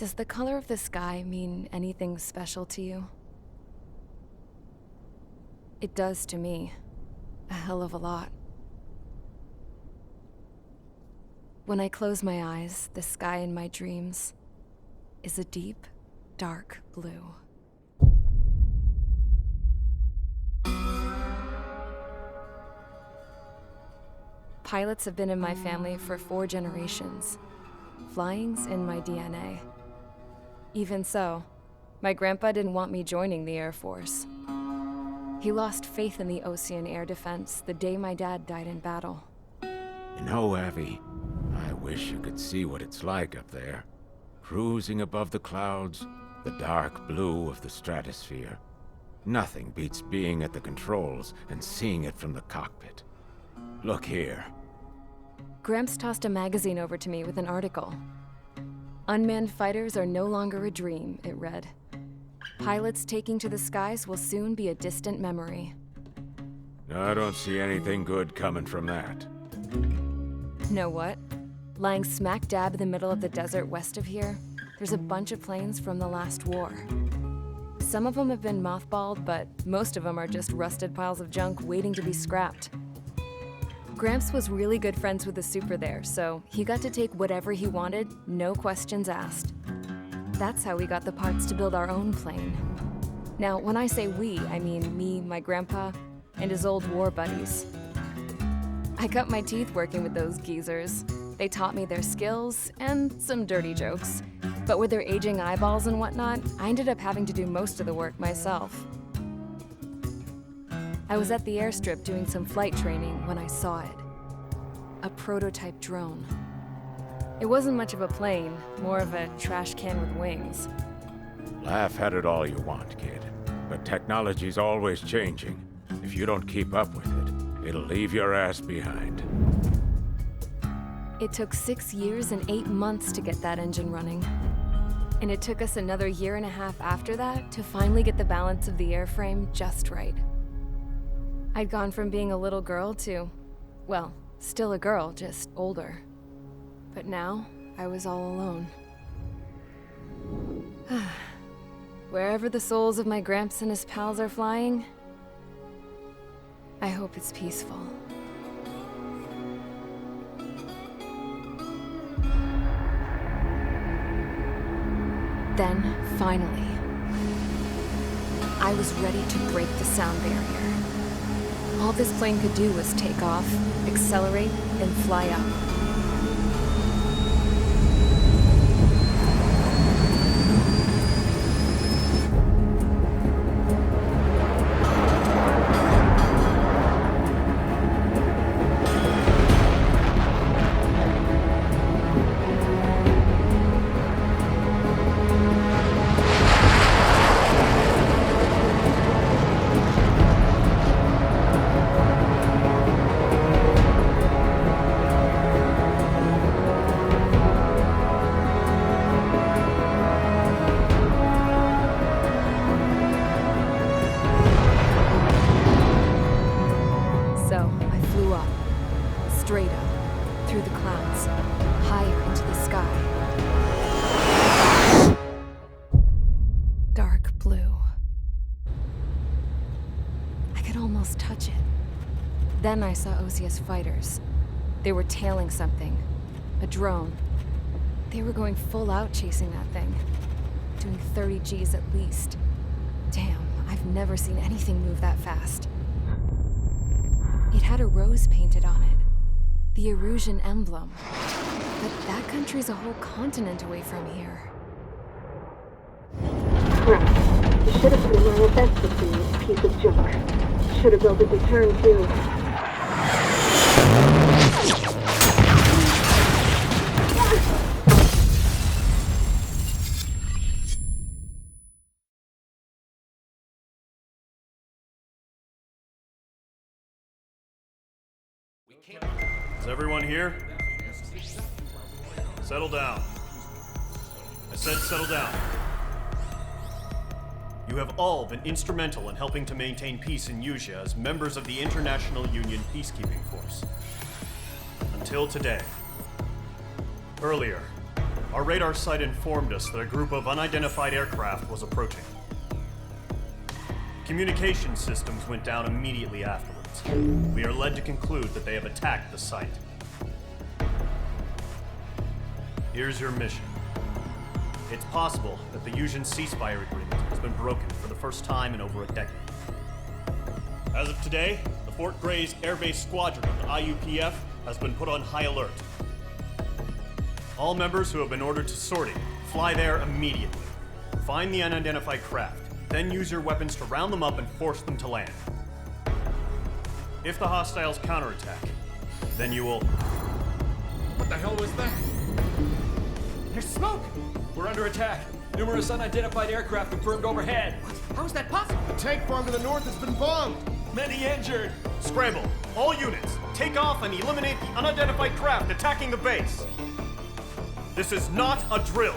Does the color of the sky mean anything special to you? It does to me. A hell of a lot. When I close my eyes, the sky in my dreams is a deep, dark blue. Pilots have been in my family for 4 generations. Flying's in my DNA. Even so, my grandpa didn't want me joining the Air Force. He lost faith in the Ocean Air Defense the day my dad died in battle. You know, Abby, I wish you could see what it's like up there. Cruising above the clouds, the dark blue of the stratosphere. Nothing beats being at the controls and seeing it from the cockpit. Look here. Gramps tossed a magazine over to me with an article. Unmanned fighters are no longer a dream, it read. Pilots taking to the skies will soon be a distant memory. I don't see anything good coming from that. Know what? Lying smack dab in the middle of the desert west of here, there's a bunch of planes from the last war. Some of them have been mothballed, but most of them are just rusted piles of junk waiting to be scrapped. Gramps was really good friends with the super there, so he got to take whatever he wanted, no questions asked. That's how we got the parts to build our own plane. Now, when I say we, I mean me, my grandpa, and his old war buddies. I cut my teeth working with those geezers. They taught me their skills and some dirty jokes. But with their aging eyeballs and whatnot, I ended up having to do most of the work myself. I was at the airstrip doing some flight training when I saw it. A prototype drone. It wasn't much of a plane, more of a trash can with wings. Laugh at it all you want, kid. But technology's always changing. If you don't keep up with it, it'll leave your ass behind. It took 6 years and 8 months to get that engine running. And it took us another 1.5 years after that to finally get the balance of the airframe just right. I'd gone from being a little girl to, well, still a girl, just older. But now, I was all alone. Wherever the souls of my Gramps and his pals are flying, I hope it's peaceful. Then, finally, I was ready to break the sound barrier. All this plane could do was take off, accelerate, and fly up. Straight up, through the clouds, higher into the sky. Dark blue. I could almost touch it. Then I saw Osia's fighters. They were tailing something. A drone. They were going full out chasing that thing. Doing 30 Gs at least. Damn, I've never seen anything move that fast. It had a rose painted on it. The Erusian emblem. But that country's a whole continent away from here. Right. You should have been my best with this piece of junk. Should have built a deterrent too. Is everyone here? Settle down. I said settle down. You have all been instrumental in helping to maintain peace in Usea as members of the International Union Peacekeeping Force. Until today. Earlier, Our radar site informed us that a group of unidentified aircraft was approaching. Communication systems went down immediately afterwards. We are led to conclude that they have attacked the site. Here's your mission. It's possible that the Yuuzhan ceasefire agreement has been broken for the first time in over a decade. As of today, the Fort Grays Air Base Squadron of the IUPF has been put on high alert. All members who have been ordered to sortie, fly there immediately. Find the unidentified craft, then use your weapons to round them up and force them to land. If the hostiles counterattack, then you will... What the hell was that? There's smoke! We're under attack. Numerous unidentified aircraft confirmed overhead. What? How is that possible? The tank farm to the north has been bombed. Many injured. Scramble! All units, take off and eliminate the unidentified craft attacking the base. This is not a drill.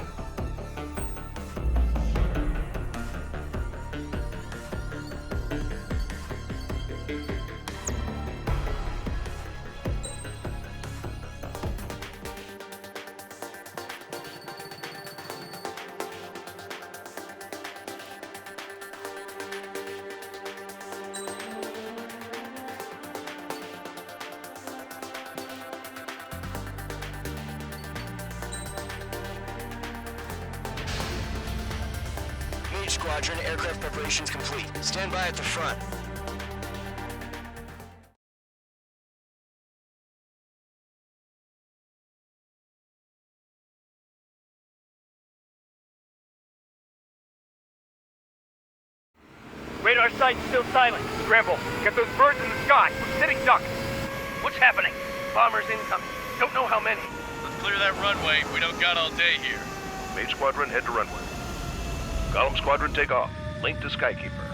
Squadron, aircraft preparations complete. Stand by at the front. Radar site still silent. Scramble. Get those birds in the sky. We're sitting ducks. What's happening? Bombers incoming. Don't know how many. Let's clear that runway. We don't got all day here. Mage Squadron, head to runway. Column Squadron, take off. Link to Skykeeper.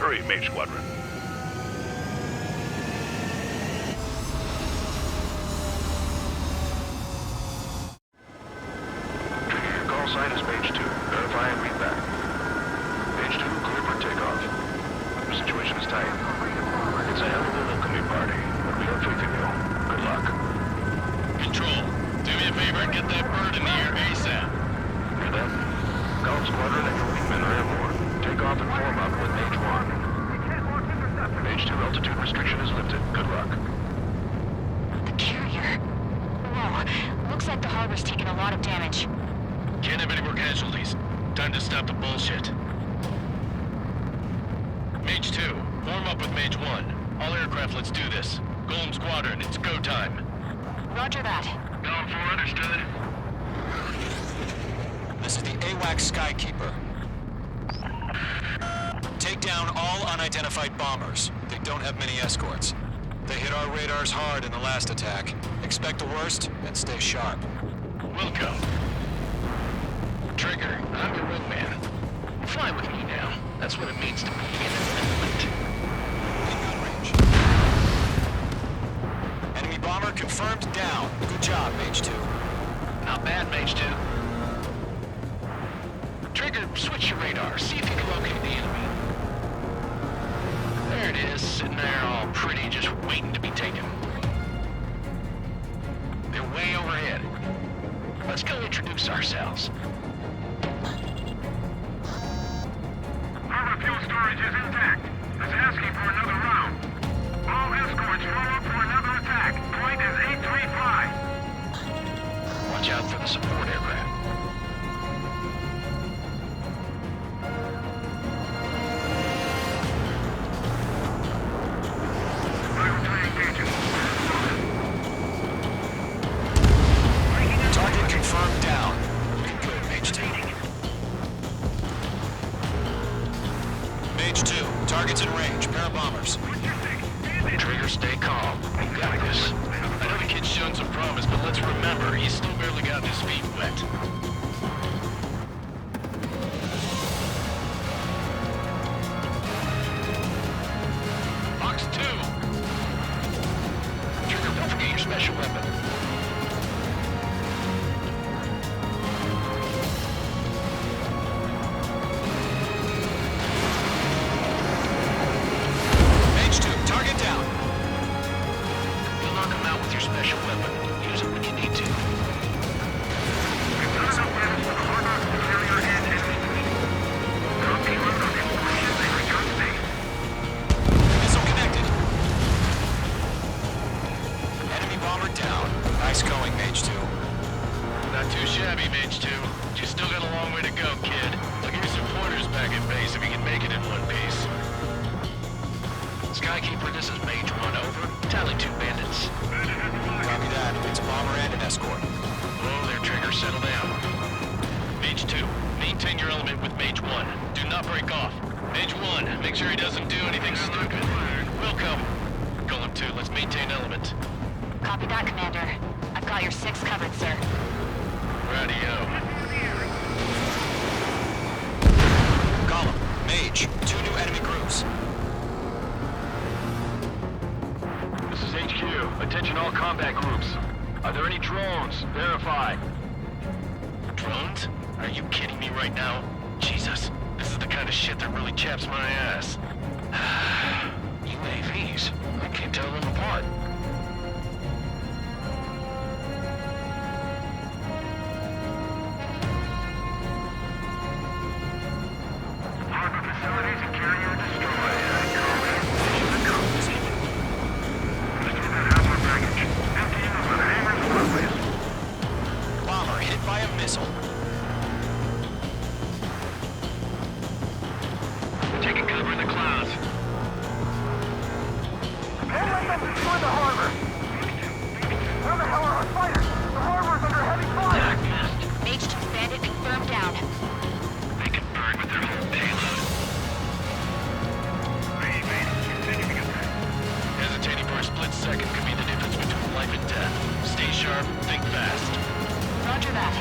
Hurry, Mage Squadron. Trigger, your call sign is Mage 2. Verify and read back. Mage 2, clear for takeoff. The situation is tight. It's a hell of a welcoming party, but we have faith in you. Good luck. Control, do me a favor and get that bird in the air ASAP. Hear that? Column Squadron and your wingmen are airborne. Take off and form up with Mage 1. Mage 2 altitude restriction is lifted. Good luck. The carrier. Whoa. Looks like the harbor's taken a lot of damage. Can't have any more casualties. Time to stop the bullshit. Mage 2, form up with Mage 1. All aircraft, let's do this. Golem Squadron, it's go time. Roger that. Column 4, understood. This is the AWACS Skykeeper. Take down all unidentified bombers. They don't have many escorts. They hit our radars hard in the last attack. Expect the worst and stay sharp. Welcome. Trigger, I'm your wingman. Fly with me now. That's what it means to be in an element. In gun range. Enemy bomber confirmed down. Good job, Mage 2. Not bad, Mage 2. Trigger, switch your radar. See if you can locate the enemy. There it is, sitting there all pretty, just waiting to be taken. They're way overhead. Let's go introduce ourselves. Our fuel storage is intact. It's asking for another round. All escorts roll up for another attack. Point is 835. Watch out for the support aircraft. Target confirmed down. Good, Mage 2. Mage 2, target's in range. Pair of bombers. Trigger, stay calm. We got this. I know the kid's shown some promise, but let's remember, he's still barely gotten his feet wet. Box 2. Trigger, don't forget your special weapon. Mage 2, target down. You'll knock him out with your special weapon. Use it when you need to. Too shabby, Mage 2. You still got a long way to go, kid. I'll give you some pointers back at base if you can make it in one piece. Skykeeper, this is Mage 1, over. Tally 2 bandits. Copy that. It's a bomber and an escort. Whoa there, Trigger. Settle down. Mage 2, maintain your element with Mage 1. Do not break off. Mage 1, make sure he doesn't do anything stupid. Welcome. Golem 2, let's maintain element. Copy that, Commander. I've got your 6 covered, sir. Radio. Column, Mage, 2 new enemy groups. This is HQ. Attention all combat groups. Are there any drones? Verify. Drones? Are you kidding me right now? Jesus, this is the kind of shit that really chaps my ass. UAVs? I can't tell them apart. Harbor facilities and carrier destroyed. Bomber hit by a missile. Taking cover in the clouds. Can't let them destroy the harbor! Where the hell are our fighters? The harbor's under heavy fire! Mage 2 bandit confirmed down. They can burn with their whole payload. Hesitating for a split second could be the difference between life and death. Stay sharp, think fast. Roger that.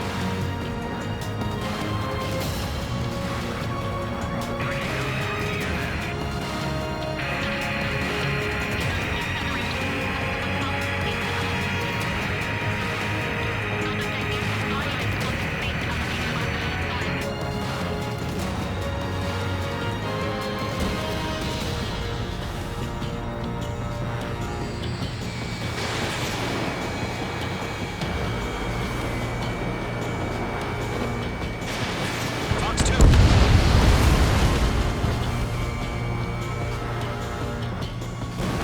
Fox 2.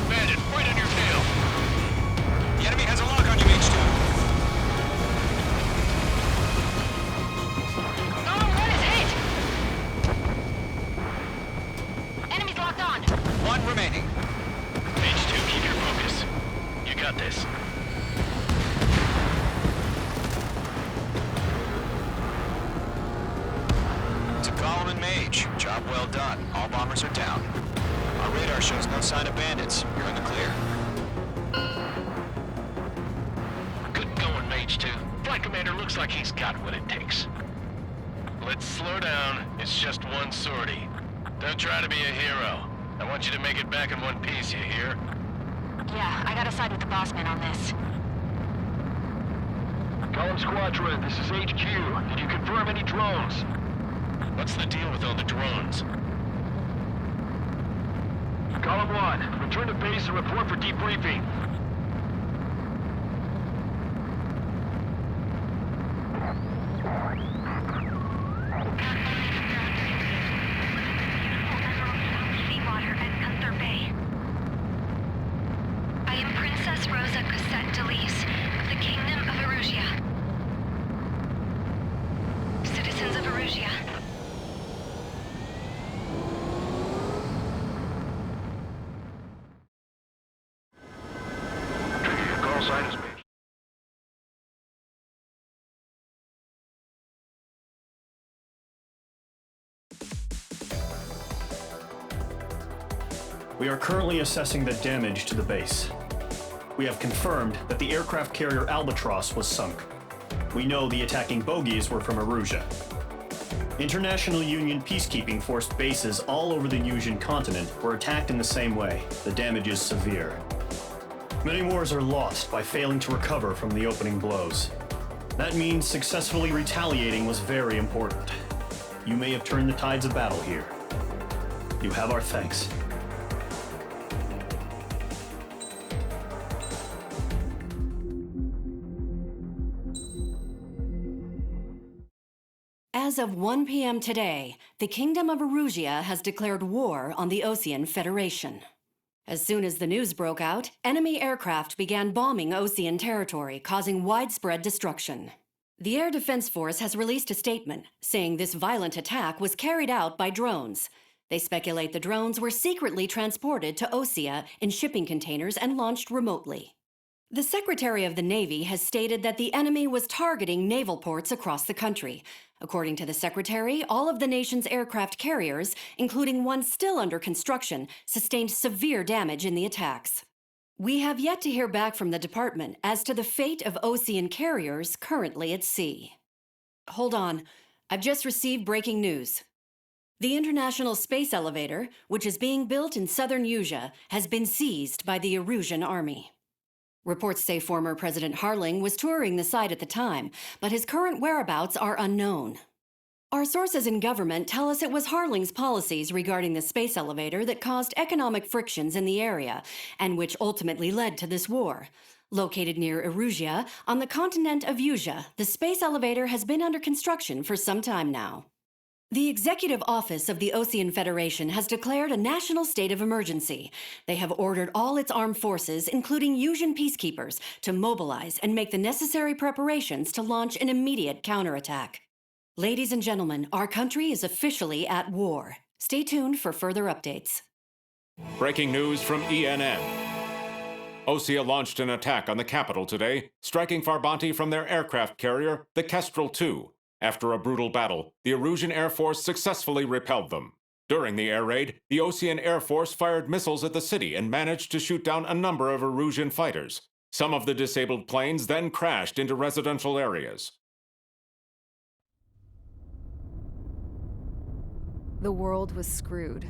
Bandit, right on your tail. The enemy has a lock on you, Mage 2. Golem 1 is hit! Enemies locked on! 1 remaining. Mage 2, keep your focus. You got this. To Column and Mage, job well done. All bombers are down. Our radar shows no sign of bandits. You're in the clear. Good going, Mage 2. Flight Commander looks like he's got what it takes. Let's slow down. It's just one sortie. Don't try to be a hero. I want you to make it back in one piece, you hear? Yeah, I gotta side with the boss man on this. Column Squadron, this is HQ. Did you confirm any drones? What's the deal with all the drones? Column 1, return to base and report for debriefing. Seawater at Gunther Bay. I am Princess Rosa Cosette Delise of the Kingdom of Erusia. Citizens of Erusia. Your call sign is Mage. We are currently assessing the damage to the base. We have confirmed that the aircraft carrier Albatross was sunk. We know the attacking bogies were from Erusia. International Union peacekeeping force bases all over the Yusian continent were attacked in the same way. The damage is severe. Many wars are lost by failing to recover from the opening blows. That means successfully retaliating was very important. You may have turned the tides of battle here. You have our thanks. As of 1 p.m. today, the Kingdom of Erusia has declared war on the Osean Federation. As soon as the news broke out, enemy aircraft began bombing Osean territory, causing widespread destruction. The Air Defense Force has released a statement saying this violent attack was carried out by drones. They speculate the drones were secretly transported to Osea in shipping containers and launched remotely. The Secretary of the Navy has stated that the enemy was targeting naval ports across the country. According to the Secretary, all of the nation's aircraft carriers, including one still under construction, sustained severe damage in the attacks. We have yet to hear back from the department as to the fate of Osean carriers currently at sea. Hold on, I've just received breaking news. The International Space Elevator, which is being built in southern Usea, has been seized by the Erusian Army. Reports say former President Harling was touring the site at the time, but his current whereabouts are unknown. Our sources in government tell us it was Harling's policies regarding the space elevator that caused economic frictions in the area, and which ultimately led to this war. Located near Erusia, on the continent of Usea, the space elevator has been under construction for some time now. The Executive Office of the Osean Federation has declared a national state of emergency. They have ordered all its armed forces, including Usean peacekeepers, to mobilize and make the necessary preparations to launch an immediate counterattack. Ladies and gentlemen, our country is officially at war. Stay tuned for further updates. Breaking news from ENN. Osea launched an attack on the capital today, striking Farbanti from their aircraft carrier, the Kestrel II. After a brutal battle, the Erusian Air Force successfully repelled them. During the air raid, the Osean Air Force fired missiles at the city and managed to shoot down a number of Erusian fighters. Some of the disabled planes then crashed into residential areas. The world was screwed.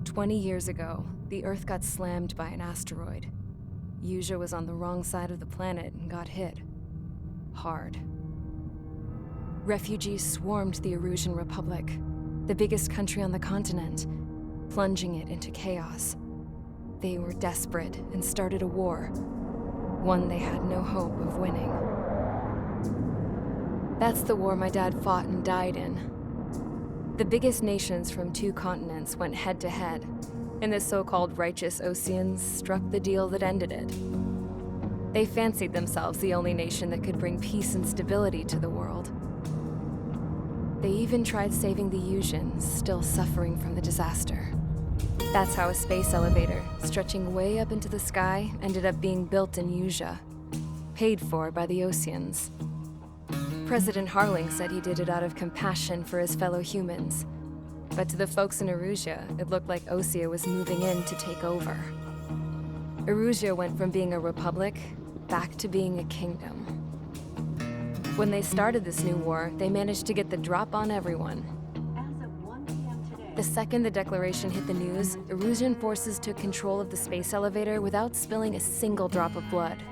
20 years ago, the Earth got slammed by an asteroid. Usea was on the wrong side of the planet and got hit. Hard. Refugees swarmed the Erusian Republic, the biggest country on the continent, plunging it into chaos. They were desperate and started a war, one they had no hope of winning. That's the war my dad fought and died in. The biggest nations from 2 continents went head-to-head, and the so-called righteous Oseans struck the deal that ended it. They fancied themselves the only nation that could bring peace and stability to the world. They even tried saving the Useans, still suffering from the disaster. That's how a space elevator, stretching way up into the sky, ended up being built in Usea, paid for by the Oseans. President Harling said he did it out of compassion for his fellow humans. But to the folks in Erusia, it looked like Osea was moving in to take over. Erusia went from being a republic back to being a kingdom. When they started this new war, they managed to get the drop on everyone. The second the declaration hit the news, Erusian forces took control of the space elevator without spilling a single drop of blood.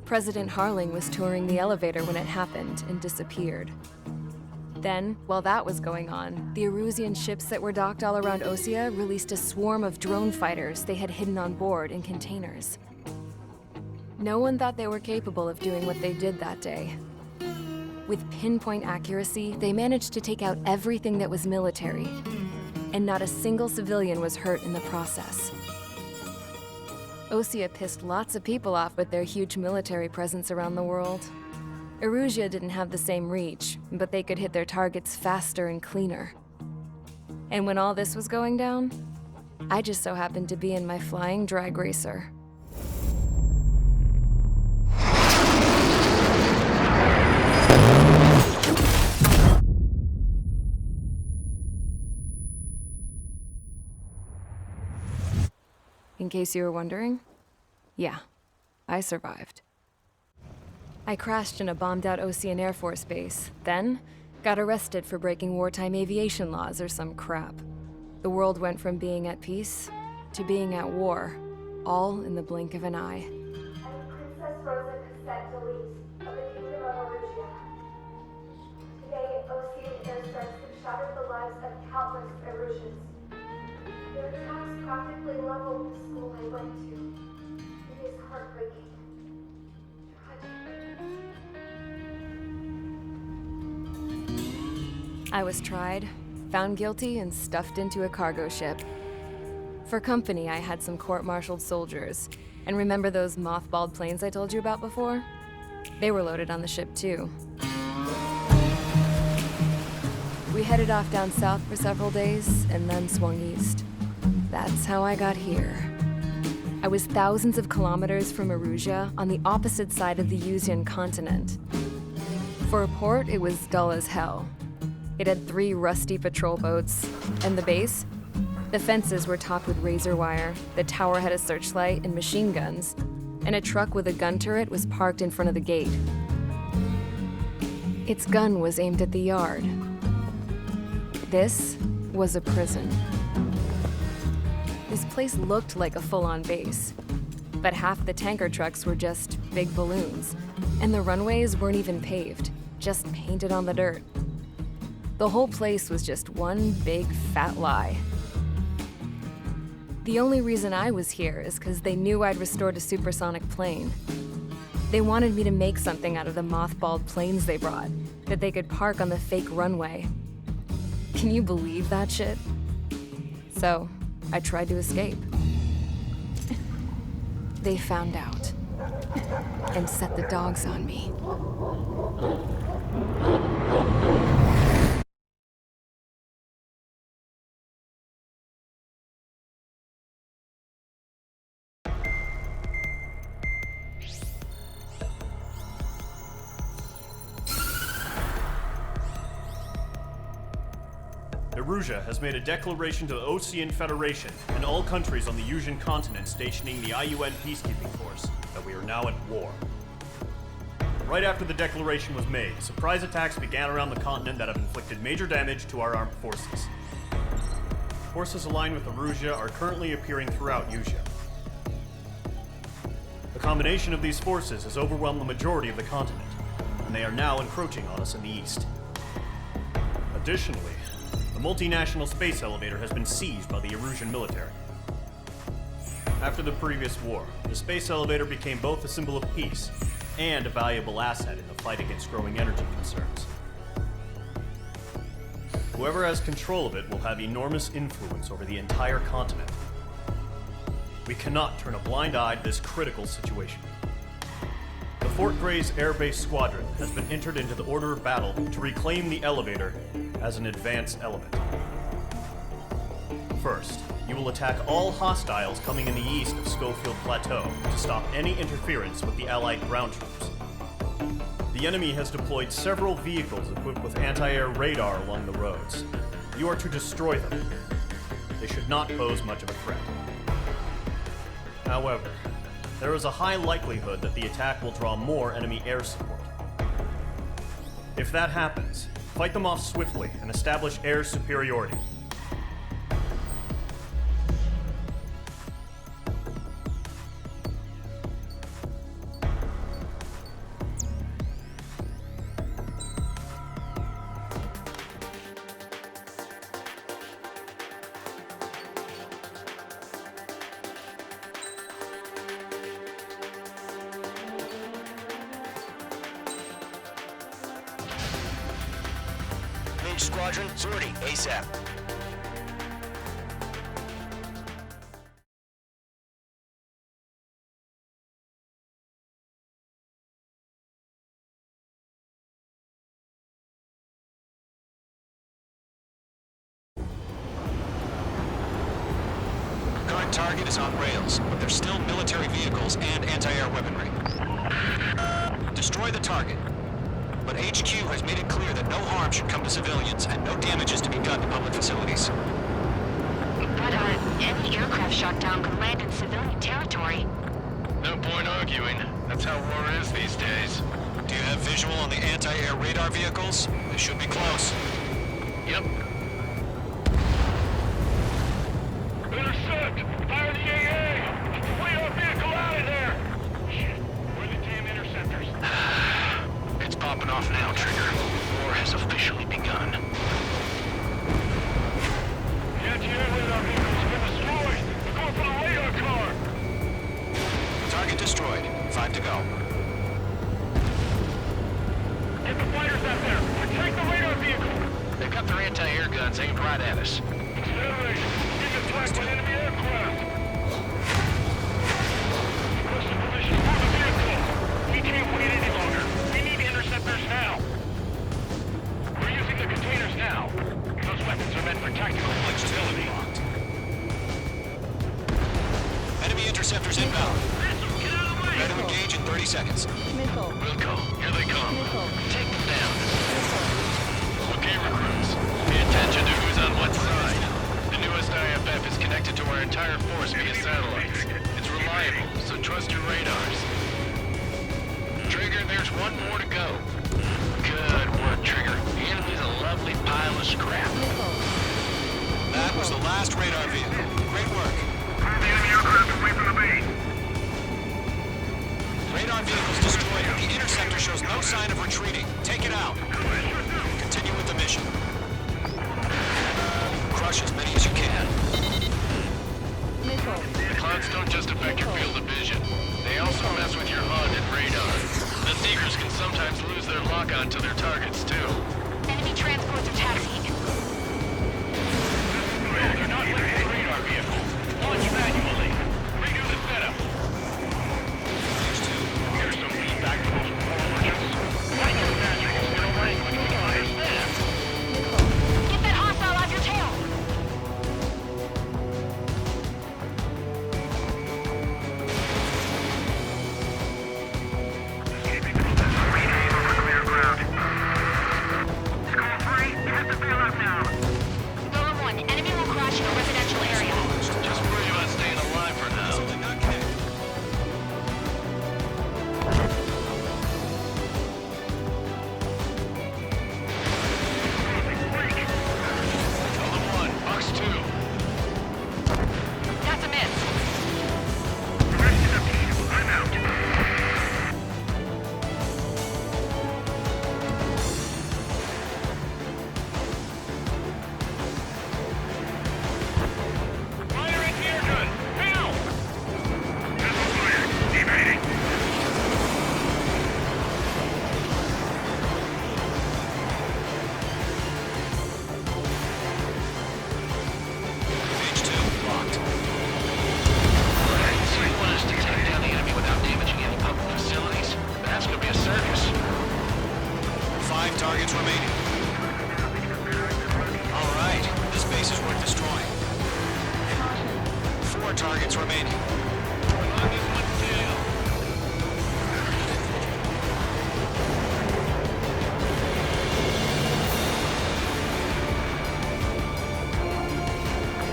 President Harling was touring the elevator when it happened and disappeared. Then, while that was going on, the Erusian ships that were docked all around Osea released a swarm of drone fighters they had hidden on board in containers. No one thought they were capable of doing what they did that day. With pinpoint accuracy, they managed to take out everything that was military, and not a single civilian was hurt in the process. Osea pissed lots of people off with their huge military presence around the world. Erusia didn't have the same reach, but they could hit their targets faster and cleaner. And when all this was going down, I just so happened to be in my flying drag racer. In case you were wondering, yeah, I survived. I crashed in a bombed-out Osean Air Force base, then got arrested for breaking wartime aviation laws or some crap. The world went from being at peace to being at war, all in the blink of an eye. Princess Rosa Cassette Delete of the Kingdom of Erusia. Today, Osean airstrikes have shattered the lives of countless Erusians. Their attacks practically leveled the school I went to. It is heartbreaking. I was tried, found guilty, and stuffed into a cargo ship. For company, I had some court-martialed soldiers. And remember those mothballed planes I told you about before? They were loaded on the ship too. We headed off down south for several days and then swung east. That's how I got here. I was thousands of kilometers from Erusia on the opposite side of the Yuzian continent. For a port, it was dull as hell. It had 3 rusty patrol boats, and the base? The fences were topped with razor wire, the tower had a searchlight and machine guns, and a truck with a gun turret was parked in front of the gate. Its gun was aimed at the yard. This was a prison. This place looked like a full-on base, but half the tanker trucks were just big balloons, and the runways weren't even paved, just painted on the dirt. The whole place was just one big fat lie. The only reason I was here is because they knew I'd restored a supersonic plane. They wanted me to make something out of the mothballed planes they brought, that they could park on the fake runway. Can you believe that shit? So, I tried to escape. They found out and set the dogs on me. Erusia has made a declaration to the Ocean Federation and all countries on the Yuzian continent stationing the IUN peacekeeping force that we are now at war. Right after the declaration was made, surprise attacks began around the continent that have inflicted major damage to our armed forces. Forces aligned with Erusia are currently appearing throughout Yusia. The combination of these forces has overwhelmed the majority of the continent, and they are now encroaching on us in the east. Additionally, the multinational space elevator has been seized by the Erusian military. After the previous war, the space elevator became both a symbol of peace and a valuable asset in the fight against growing energy concerns. Whoever has control of it will have enormous influence over the entire continent. We cannot turn a blind eye to this critical situation. The Fort Gray's Air Base Squadron has been entered into the order of battle to reclaim the elevator as an advance element. First, you will attack all hostiles coming in the east of Schofield Plateau to stop any interference with the Allied ground troops. The enemy has deployed several vehicles equipped with anti-air radar along the roads. You are to destroy them. They should not pose much of a threat. However, there is a high likelihood that the attack will draw more enemy air support. If that happens, fight them off swiftly and establish air superiority. Squadron, sortie, ASAP. Current target is on rails, but there's still military vehicles and anti-air weaponry. Destroy the target. But HQ has made it clear that no harm should come to civilians and no damage is to be done to public facilities. But any aircraft shot down could land in civilian territory. No point arguing. That's how war is these days. Do you have visual on the anti-air radar vehicles? They should be close. Yep. Intercept! Fire the AA! Flee our vehicle out of there! Shit, where are the damn interceptors? It's popping off now, Trigger. War has officially begun. The anti-air radar vehicles have been destroyed! We're going for the radar car! Target destroyed. 5 to go. Get the fighters out there! Take the radar vehicle! They've got their anti-air guns aimed right at us. Federation, being attacked by enemy aircraft! Requesting permission for the vehicle! We can't wait any longer! Interceptors inbound. Ready to engage in 30 seconds. Wilco, here they come. Take them down. Okay, recruits. Pay attention to who's on what side. The newest IFF is connected to our entire force via satellites. It's reliable, so trust your radars. Trigger, there's one more to go. Good work, Trigger. The enemy's a lovely pile of scrap. That was the last radar vehicle. Great work. The enemy aircraft away from the base. Radar vehicle's destroyed. The interceptor shows no sign of retreating. Take it out. Continue with the mission. Crush as many as you can. The clouds don't just affect your field of vision. They also mess with your HUD and radar. The Seekers can sometimes lose their lock-on to their targets, too. Enemy transports are taxiing. They're not linked to the radar vehicle. Launch manually. Redo the setup. Here's some feedback from those formations. Like your magic is still language we can understand. Get that hostile off your tail! Clear ground. Score 3, you have to bail out now. Goal 1, enemy will crash in a residential area. Just worry about staying alive for now. Column 1, box 2. That's a miss. The rest is up to you. I'm out. Fire at the air gun! Now! Missile fired. Evading. Page 2, locked. So you want us to take down the enemy without damaging any public facilities? That's gonna be a circus. 5 targets remaining. All right, this base is worth destroying. 4 targets remaining. Lock this one down.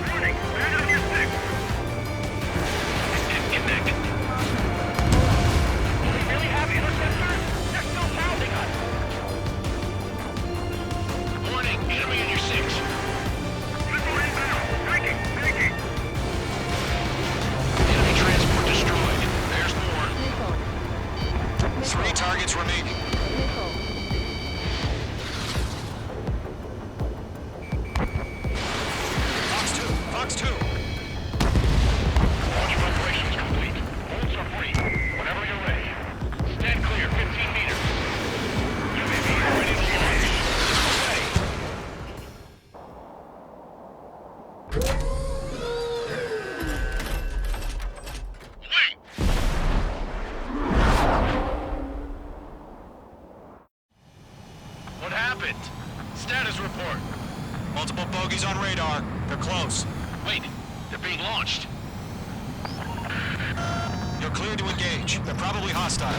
Warning. Man on your 6. Disconnected. We really have interceptors? They're still pounding us. Warning, enemy in your 6. Missile inbound. Breaking. Enemy transport destroyed. There's more. 3 targets remaining. Fox 2. Launch preparations complete. Holds are free. Whenever you're ready. Stand clear, 15 meters. UAV ready to launch. Away. Wait! What happened? Status report. Multiple bogeys on radar. They're close. Wait, they're being launched. You're cleared to engage. They're probably hostile.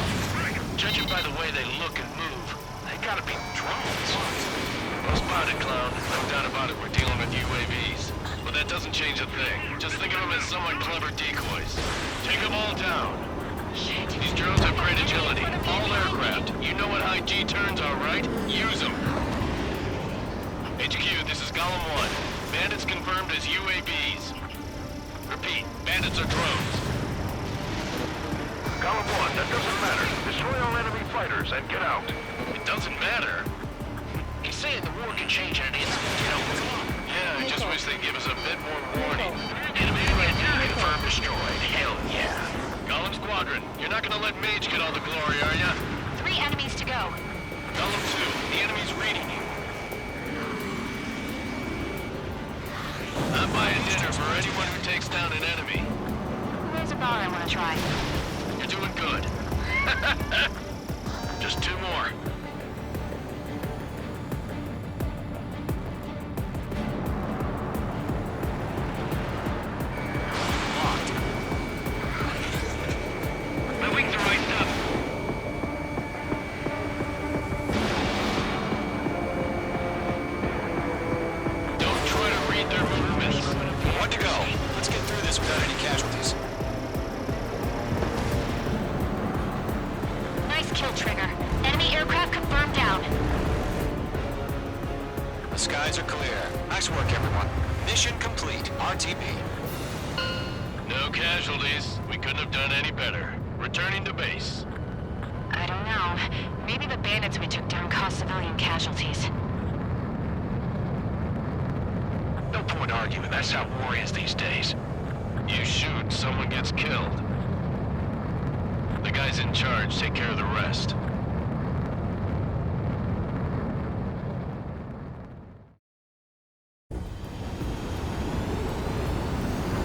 Judging by the way they look and move, they gotta be drones. Well spotted, clown. No doubt about it, we're dealing with UAVs. But that doesn't change a thing. Just think of them as somewhat clever decoys. Take them all down. These drones have great agility. All aircraft. You know what high G turns are, right? Use them. HQ, this is Column 1. Bandits confirmed as UAVs. Repeat, bandits are drones. Column 1, that doesn't matter. Destroy all enemy fighters and get out. It doesn't matter. He's saying the war can change in an instant, you know? Yeah, I just wish they'd give us a bit more warning. Enemy red confirmed destroyed. Hell yeah. Column Squadron, you're not gonna let Mage get all the glory, are ya? 3 enemies to go. Column 2, the enemy's reading you. I'm buying dinner for anyone who takes down an enemy. There's a bar I want to try. You're doing good. Just 2 more. The skies are clear. Nice work, everyone. Mission complete. RTB. No casualties. We couldn't have done any better. Returning to base. I don't know. Maybe the bandits we took down caused civilian casualties. No point arguing. That's how war is these days. You shoot, someone gets killed. The guys in charge take care of the rest.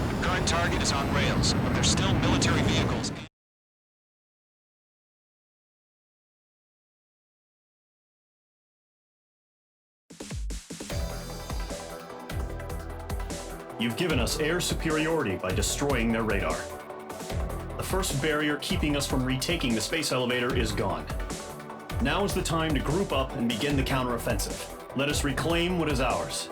The current target is on rails, but there's still military vehicles. You've given us air superiority by destroying their radar. The first barrier keeping us from retaking the space elevator is gone. Now is the time to group up and begin the counteroffensive. Let us reclaim what is ours.